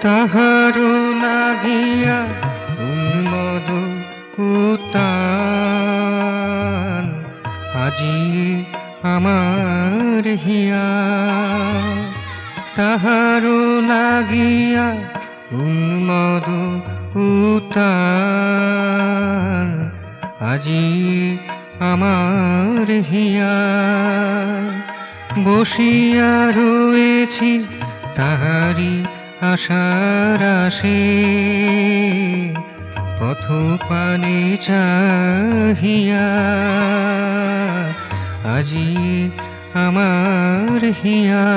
তাহারও লাগিয়া উন্মদ উত্তাল আজি আমার হিয়া। তাহারও লাগিয়া উন্মদ উত্তাল আজি আমার হিয়া। বসিয়া রয়েছি তাহারি আশার আশে, পথ পানে চাহিয়া আজি আমার হিয়া।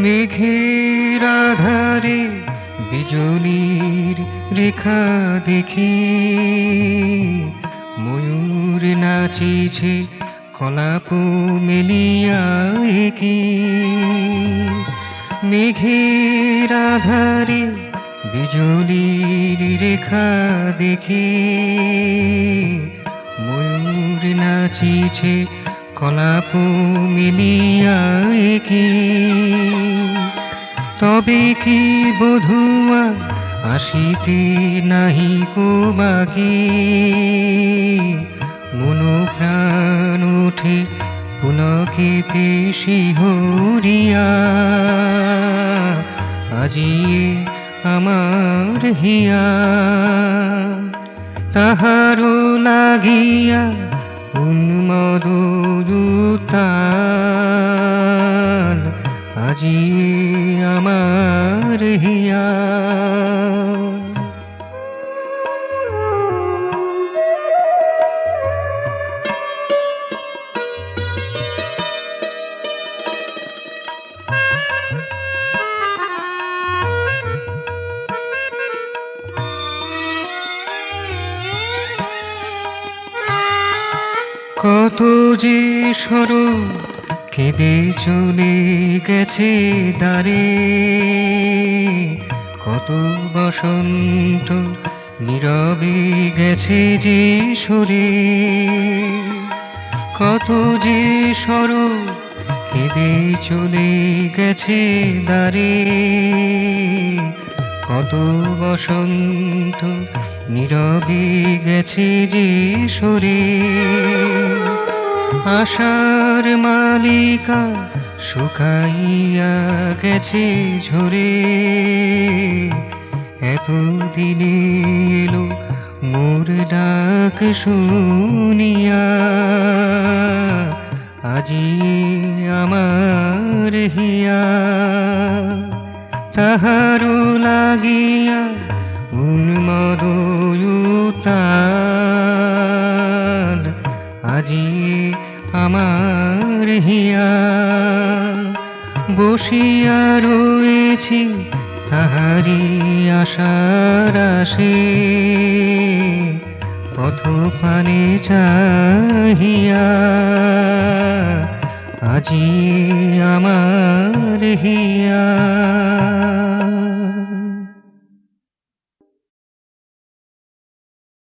মেঘের আধারে বিজলির রেখা দেখি, ময়ূর নাচিছে কলাপ মেলিয়া একি। মেঘের আধারে বিজলির রেখা দেখি, ময়ূর নাচিছে কলাপ মেলিয়া একি। তবে কি বধূয়া আসিতে নাহি কো বাকি, মন প্রাণ উঠে পুলকিতে শিহরিয়া আজি আমার হিয়া। তাহারও লাগিয়া উন্মদ উত্তাল আজি আমার হিয়া। কত যে সরল কেঁদে চলে গেছে দ্বারে, কত বসন্ত নীরবে গেছে যে সরে। কত যে সরল কেঁদে চলে গেছে দ্বারে, কত বসন্ত নীরবে গেছে যে সরে। আশার মালিকা শুকাইয়া গেছে ঝরে, এতদিনে এলো মোর ডাক শুনিয়া আজি আমার হিয়া। তাহারও লাগিয়া উন্মদ উত্তাল আজি আমার হিয়া। বসিয়া রয়েছি তাহারি আশার আশে, পথ পানে চাহিয়া আজি আমার হিয়া।